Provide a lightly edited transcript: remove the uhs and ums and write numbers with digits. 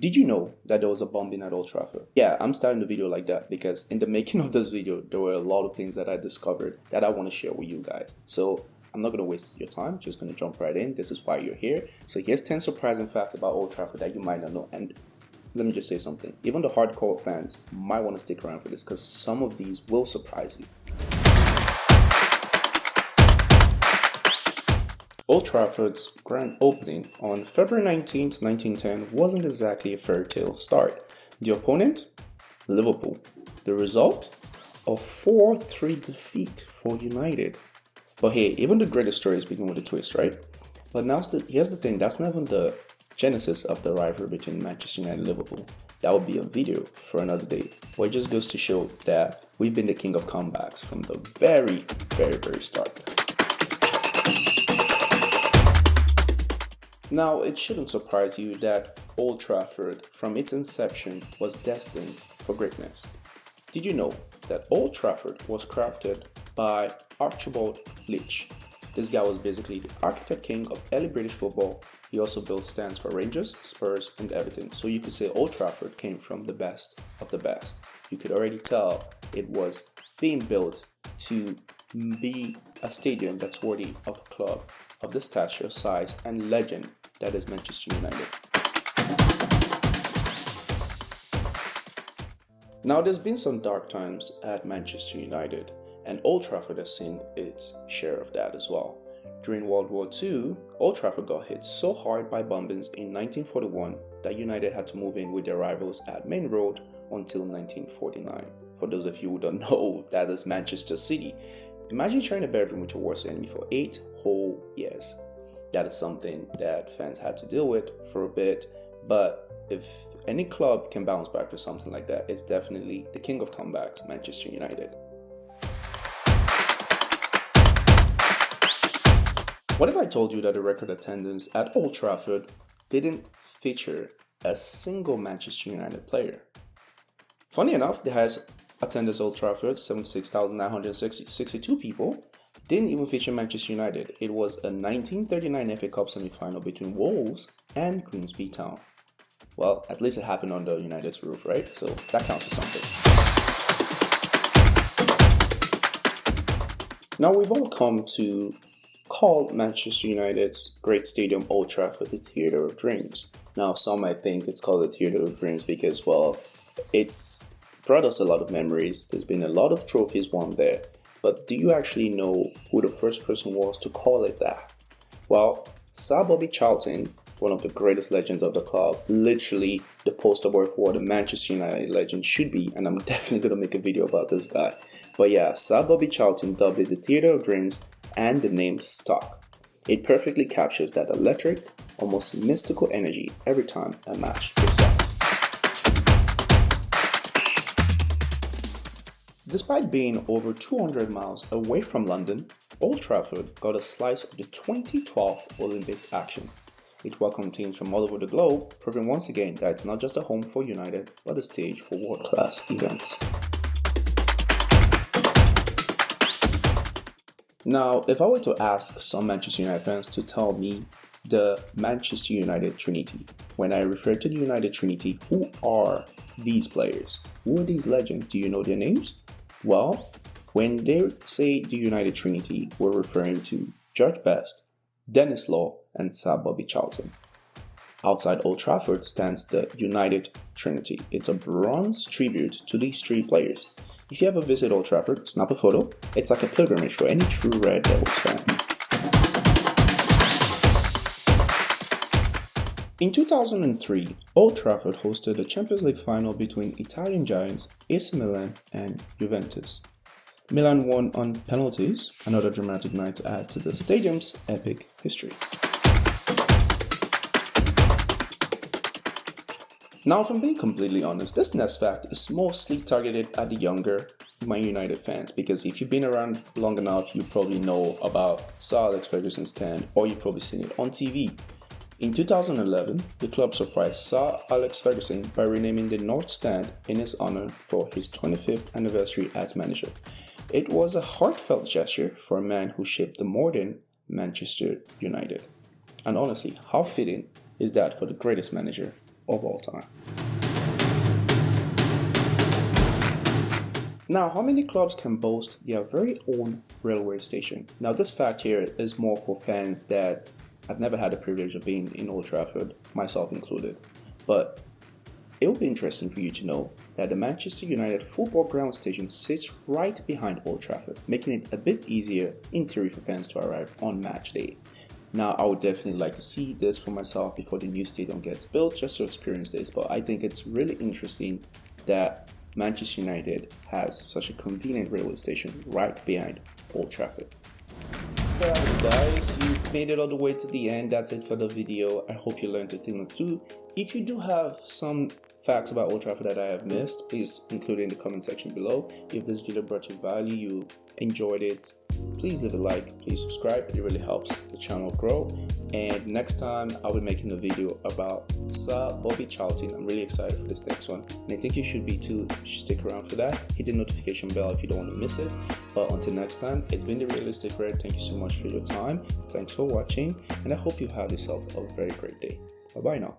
Did you know that there was a bombing at Old Trafford? Yeah, I'm starting the video like that because in the making of this video, there were a lot of things that I discovered that I want to share with you guys. So I'm not going to waste your time, just going to jump right in. This is why you're here. So here's 10 surprising facts about Old Trafford that you might not know. And let me just say something. Even the hardcore fans might want to stick around for this because some of these will surprise you. Old Trafford's grand opening on February 19th, 1910 wasn't exactly a fairy tale start. The opponent? Liverpool. The result? A 4-3 defeat for United. But hey, even the greatest stories begin with a twist, right? But here's the thing, that's not even the genesis of the rivalry between Manchester United and Liverpool. That would be a video for another day. But it just goes to show that we've been the king of comebacks from the very, very start. Now, it shouldn't surprise you that Old Trafford, from its inception, was destined for greatness. Did you know that Old Trafford was crafted by Archibald Leach? This guy was basically the architect king of early British football. He also built stands for Rangers, Spurs, and Everton. So you could say Old Trafford came from the best of the best. You could already tell it was being built to be a stadium that's worthy of a club of the stature, size, and legend that is Manchester United. Now, there's been some dark times at Manchester United, and Old Trafford has seen its share of that as well. During World War II, Old Trafford got hit so hard by bombings in 1941 that United had to move in with their rivals at Main Road until 1949. For those of you who don't know, that is Manchester City. Imagine sharing a bedroom with your worst enemy for 8 whole years. That is something that fans had to deal with for a bit, but if any club can bounce back to something like that, it's definitely the king of comebacks, Manchester United. What if I told you that the record attendance at Old Trafford didn't feature a single Manchester United player? Funny enough, the highest attendance at Old Trafford, 76,962 people, didn't even feature Manchester United. It was a 1939 FA Cup semi-final between Wolves and Grimsby Town. Well, at least it happened under United's roof, right? So that counts for something. Now, we've all come to call Manchester United's great stadium Old Trafford the Theatre of Dreams. Now, some might think it's called the Theatre of Dreams because, well, it's brought us a lot of memories. There's been a lot of trophies won there. But do you actually know who the first person was to call it that? Well, Sir Bobby Charlton, one of the greatest legends of the club, literally the poster boy for what a Manchester United legend should be, and I'm definitely going to make a video about this guy. But yeah, Sir Bobby Charlton dubbed it the Theatre of Dreams, and the name stuck. It perfectly captures that electric, almost mystical energy every time a match kicks off. Despite being over 200 miles away from London, Old Trafford got a slice of the 2012 Olympics action. It welcomed teams from all over the globe, proving once again that it's not just a home for United, but a stage for world-class events. Now, if I were to ask some Manchester United fans to tell me the Manchester United Trinity, when I refer to the United Trinity, who are these players? Who are these legends? Do you know their names? Well, when they say the United Trinity, we're referring to George Best, Dennis Law, and Sir Bobby Charlton. Outside Old Trafford stands the United Trinity. It's a bronze tribute to these 3 players. If you ever visit Old Trafford, snap a photo. It's like a pilgrimage for any true Red Devils fan. In 2003, Old Trafford hosted a Champions League final between Italian giants AC Milan and Juventus. Milan won on penalties, another dramatic night to add to the stadium's epic history. Now, if I'm being completely honest, this next fact is mostly targeted at the younger Man United fans, because if you've been around long enough, you probably know about Sir Alex Ferguson's stand, or you've probably seen it on TV. In 2011, the club surprised Sir Alex Ferguson by renaming the North Stand in his honor for his 25th anniversary as manager. It was a heartfelt gesture for a man who shaped the modern Manchester United. And honestly, how fitting is that for the greatest manager of all time. Now, how many clubs can boast their very own railway station? Now, this fact here is more for fans that have never had the privilege of being in Old Trafford, myself included. But it will be interesting for you to know that the Manchester United football ground station sits right behind Old Trafford, making it a bit easier in theory for fans to arrive on match day. Now, I would definitely like to see this for myself before the new stadium gets built, just to experience this, but I think it's really interesting that Manchester United has such a convenient railway station right behind Old Trafford. Well, guys, you made it all the way to the end. That's it for the video. I hope you learned a thing or two. If you do have some facts about Old Trafford that I have missed, please include it in the comment section below. If this video brought you value, you enjoyed it, please leave a like, please subscribe. It really helps the channel grow. And next time I'll be making a video about Sir Bobby Charlton. I'm really excited for this next one, and I think you should be too. You should stick around for that. Hit the notification bell if you don't want to miss it. But until next time, it's been the Realistic Red. Thank you so much for your time. Thanks for watching, and I hope you have yourself a very great day. Bye bye now.